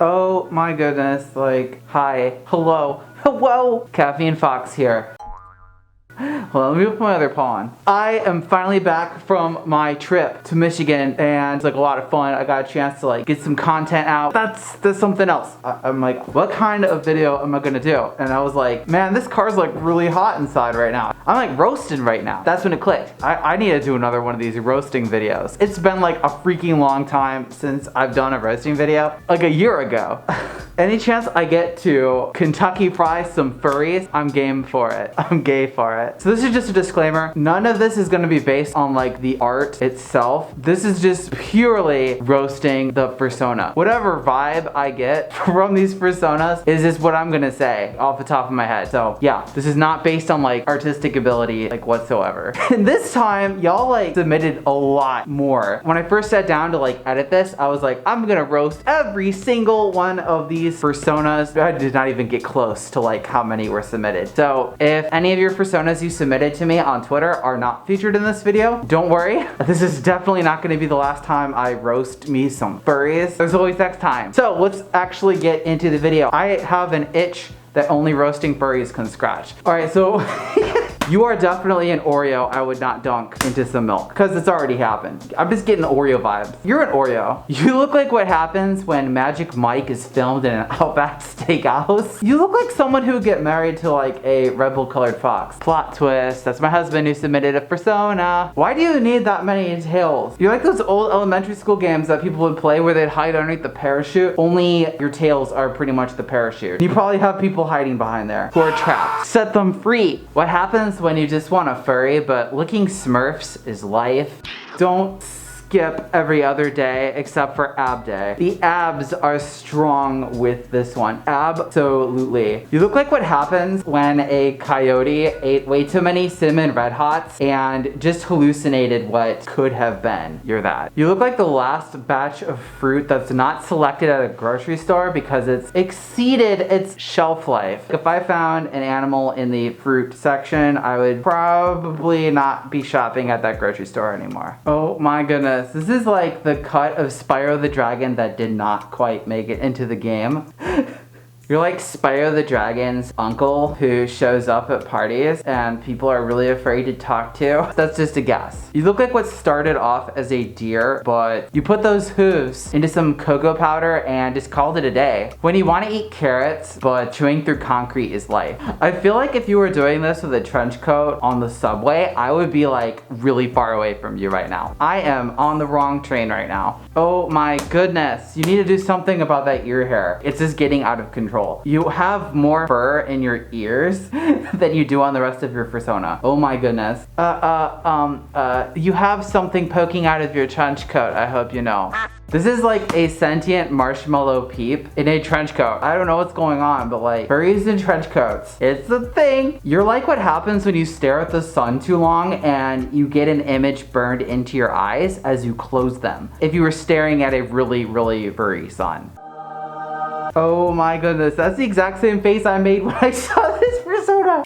Oh my goodness, like, hi, hello, Caffeine Fox here. Well, let me put my other paw on. I am finally back from my trip to Michigan, and it's like a lot of fun. I got a chance to like get some content out. That's something else. I'm like, what kind of video am I gonna do? And I was like, man, this car's like really hot inside right now. I'm like roasting right now. That's when it clicked. I need to do another one of these roasting videos. It's been like a freaking long time since I've done a roasting video, like a year ago. Any chance I get to Kentucky fry some furries, I'm game for it. I'm gay for it. So this is just a disclaimer. None of this is gonna be based on like the art itself. This is just purely roasting the fursona. Whatever vibe I get from these fursonas is just what I'm gonna say off the top of my head. So yeah, this is not based on like artistic ability like whatsoever. And this time, y'all like submitted a lot more. When I first sat down to like edit this, I was like, I'm gonna roast every single one of these fursonas. I did not even get close to like how many were submitted. So if any of your fursonas you submitted to me on Twitter are not featured in this video, don't worry. This is definitely not gonna be the last time I roast me some furries. There's always next time. So let's actually get into the video. I have an itch that only roasting furries can scratch. All right, so you are definitely an Oreo I would not dunk into some milk because it's already happened. I'm just getting Oreo vibes. You're an Oreo. You look like what happens when Magic Mike is filmed in an Outback Steakhouse. You look like someone who would get married to like a rebel colored fox. Plot twist, that's my husband who submitted a fursona. Why do you need that many tails? You're like those old elementary school games that people would play where they'd hide underneath the parachute, only your tails are pretty much the parachute. You probably have people hiding behind there who are trapped. Set them free. What happens when you just want a furry, but licking Smurfs is life? Don't skip every other day except for ab day. The abs are strong with this one. Absolutely. You look like what happens when a coyote ate way too many cinnamon red hots and just hallucinated what could have been. You're that. You look like the last batch of fruit that's not selected at a grocery store because it's exceeded its shelf life. If I found an animal in the fruit section, I would probably not be shopping at that grocery store anymore. Oh my goodness. This is like the cut of Spyro the Dragon that did not quite make it into the game. You're like Spyro the Dragon's uncle who shows up at parties and people are really afraid to talk to. That's just a guess. You look like what started off as a deer, but you put those hooves into some cocoa powder and just called it a day. When you want to eat carrots, but chewing through concrete is life. I feel like if you were doing this with a trench coat on the subway, I would be like really far away from you right now. I am on the wrong train right now. Oh my goodness. You need to do something about that ear hair. It's just getting out of control. You have more fur in your ears than you do on the rest of your fursona. Oh my goodness. You have something poking out of your trench coat, I hope you know. This is like a sentient marshmallow peep in a trench coat. I don't know what's going on, but like furries in trench coats. It's a thing. You're like what happens when you stare at the sun too long and you get an image burned into your eyes as you close them. If you were staring at a really, really furry sun. Oh my goodness, that's the exact same face I made when I saw this fursona.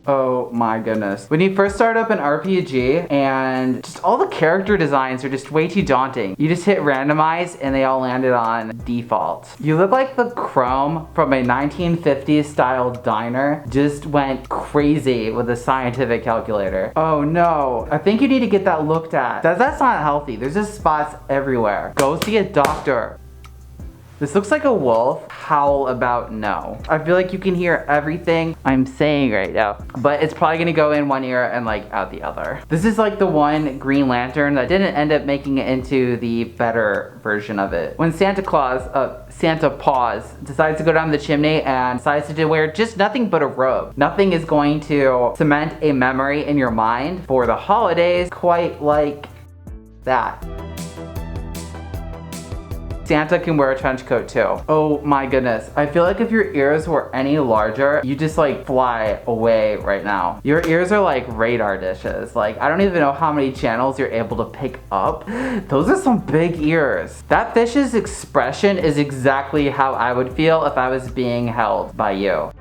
Oh my goodness. When you first start up an RPG and just all the character designs are just way too daunting. You just hit randomize and they all landed on default. You look like the chrome from a 1950s style diner just went crazy with a scientific calculator. Oh no, I think you need to get that looked at. That's not healthy. There's just spots everywhere. Go see a doctor. This looks like a wolf. Howl about no. I feel like you can hear everything I'm saying right now, but it's probably gonna go in one ear and like out the other. This is like the one Green Lantern that didn't end up making it into the better version of it. When Santa Paws decides to go down the chimney and decides to wear just nothing but a robe. Nothing is going to cement a memory in your mind for the holidays quite like that. Santa can wear a trench coat too. Oh my goodness. I feel like if your ears were any larger, you just like fly away right now. Your ears are like radar dishes. Like, I don't even know how many channels you're able to pick up. Those are some big ears. That fish's expression is exactly how I would feel if I was being held by you.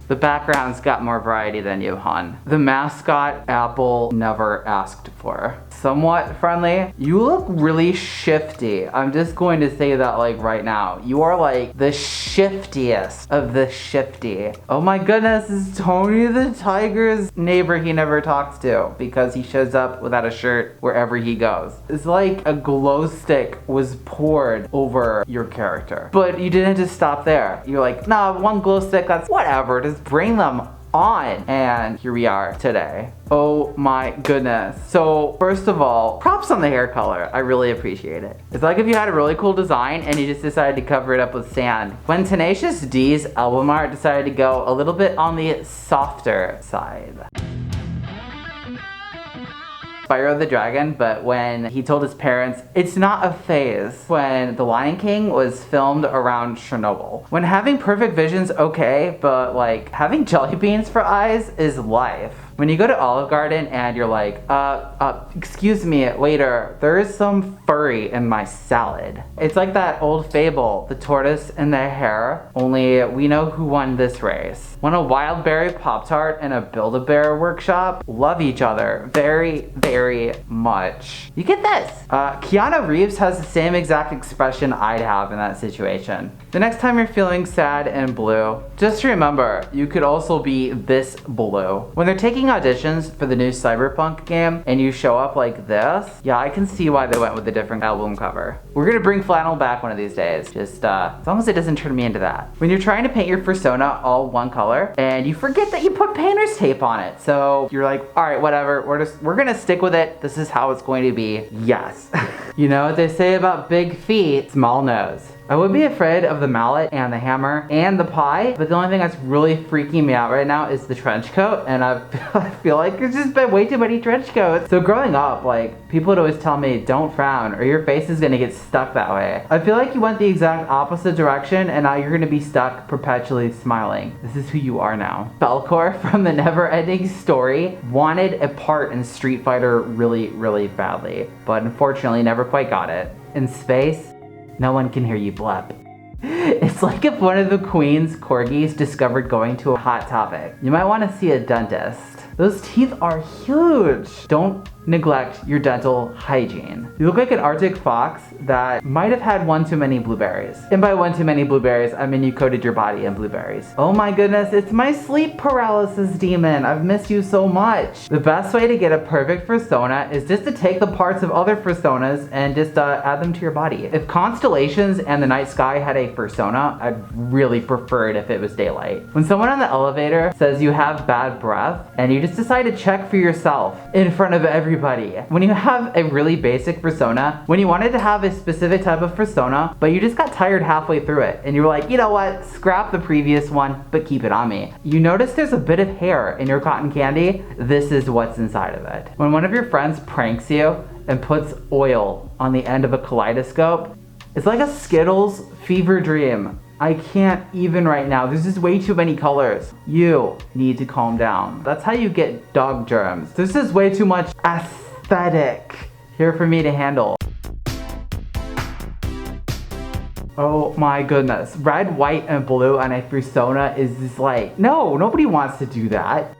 The background's got more variety than you, hon. The mascot Apple never asked for. Somewhat friendly. You look really shifty. I'm just going to say that like right now. You are like the shiftiest of the shifty. Oh my goodness, it's Tony the Tiger's neighbor he never talks to because he shows up without a shirt wherever he goes. It's like a glow stick was poured over your character. But you didn't just stop there. You're like, nah, one glow stick, that's whatever. Just bring them on. And here we are today. Oh my goodness. So first of all, props on the hair color. I really appreciate it. It's like if you had a really cool design and you just decided to cover it up with sand. When Tenacious D's album art decided to go a little bit on the softer side. Spyro the Dragon, but when he told his parents, it's not a phase. When The Lion King was filmed around Chernobyl. When having perfect vision's okay, but like having jelly beans for eyes is life. When you go to Olive Garden and you're like, excuse me, waiter, there is some furry in my salad. It's like that old fable, the tortoise and the hare, only we know who won this race. When a wild berry Pop-Tart and a Build-A-Bear workshop love each other very, very much. You get this? Keanu Reeves has the same exact expression I'd have in that situation. The next time you're feeling sad and blue, just remember, you could also be this blue. When they're taking auditions for the new Cyberpunk game and you show up like this, yeah, I can see why they went with a different album cover. We're gonna bring flannel back one of these days, just as long as it doesn't turn me into that. When you're trying to paint your fursona all one color and you forget that you put painter's tape on it, so you're like, all right, whatever, we're gonna stick with it. This is how it's going to be. Yes. You know what they say about big feet, small nose. I would be afraid of the mallet and the hammer and the pie, but the only thing that's really freaking me out right now is the trench coat, and I feel like there's just been way too many trench coats. So growing up, like, people would always tell me, don't frown or your face is gonna get stuck that way. I feel like you went the exact opposite direction and now you're gonna be stuck perpetually smiling. This is who you are now. Falcor from the Never Ending Story wanted a part in Street Fighter really, really badly, but unfortunately never quite got it. In space, no one can hear you blep. It's like if one of the Queen's corgis discovered going to a Hot Topic. You might want to see a dentist. Those teeth are huge. Don't neglect your dental hygiene. You look like an Arctic fox that might have had one too many blueberries. And by one too many blueberries, I mean you coated your body in blueberries. Oh my goodness, it's my sleep paralysis demon. I've missed you so much. The best way to get a perfect fursona is just to take the parts of other fursonas and just add them to your body. If constellations and the night sky had a fursona, I'd really prefer it if it was daylight. When someone on the elevator says you have bad breath and you just decide to check for yourself in front of everybody. When you have a really basic fursona, when you wanted to have a specific type of fursona, but you just got tired halfway through it, and you were like, you know what, scrap the previous one, but keep it on me. You notice there's a bit of hair in your cotton candy, this is what's inside of it. When one of your friends pranks you and puts oil on the end of a kaleidoscope, it's like a Skittles fever dream. I can't even right now. There's just way too many colors. You need to calm down. That's how you get dog germs. This is way too much aesthetic here for me to handle. Oh my goodness. Red, white, and blue on a fursona is just like, no, nobody wants to do that.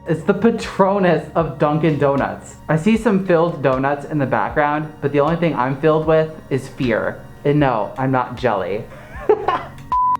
It's the Patronus of Dunkin' Donuts. I see some filled donuts in the background, but the only thing I'm filled with is fear. And no, I'm not jelly.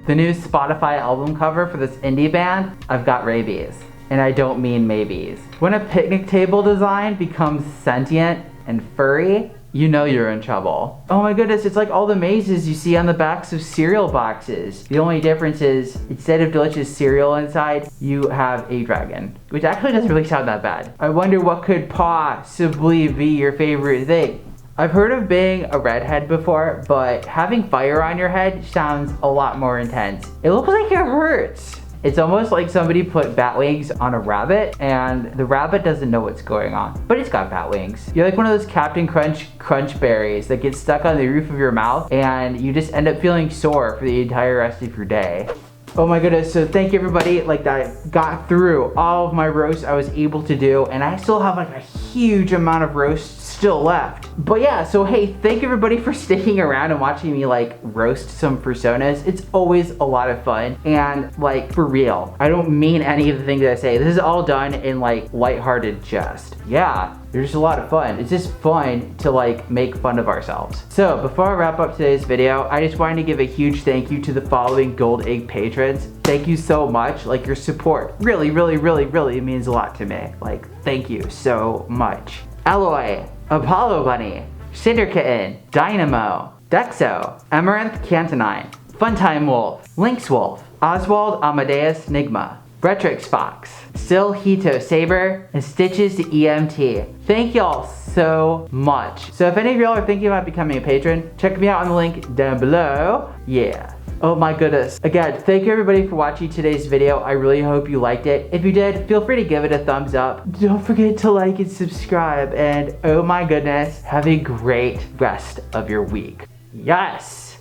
The new Spotify album cover for this indie band, I've got rabies. And I don't mean maybes. When a picnic table design becomes sentient and furry, you know you're in trouble. Oh my goodness, it's like all the mazes you see on the backs of cereal boxes. The only difference is, instead of delicious cereal inside, you have a dragon. Which actually doesn't really sound that bad. I wonder what could possibly be your favorite thing. I've heard of being a redhead before, but having fire on your head sounds a lot more intense. It looks like it hurts. It's almost like somebody put bat wings on a rabbit and the rabbit doesn't know what's going on, but it's got bat wings. You're like one of those Captain Crunch berries that get stuck on the roof of your mouth and you just end up feeling sore for the entire rest of your day. Oh my goodness, so thank you everybody, like I got through all of my roasts I was able to do, and I still have like a huge amount of roasts still left. But yeah, so hey, thank everybody for sticking around and watching me like roast some Fursonas. It's always a lot of fun, and like for real, I don't mean any of the things I say. This is all done in like lighthearted jest. Yeah, they're just a lot of fun. It's just fun to like make fun of ourselves. So before I wrap up today's video, I just wanted to give a huge thank you to the following Gold Egg patrons. Thank you so much. Like, your support really means a lot to me. Like, thank you so much. Alloy, Apollo Bunny, Cinder Kitten, Dynamo, Dexo, Amaranth Cantonine, Funtime Wolf, Lynx Wolf, Oswald Amadeus Nigma, Bretrix Fox, Still Hito Saber, and Stitches to EMT. Thank y'all so much. So if any of y'all are thinking about becoming a patron, check me out on the link down below. Yeah. Oh my goodness. Again, thank you everybody for watching today's video. I really hope you liked it. If you did, feel free to give it a thumbs up. Don't forget to like and subscribe. And oh my goodness, have a great rest of your week. Yes.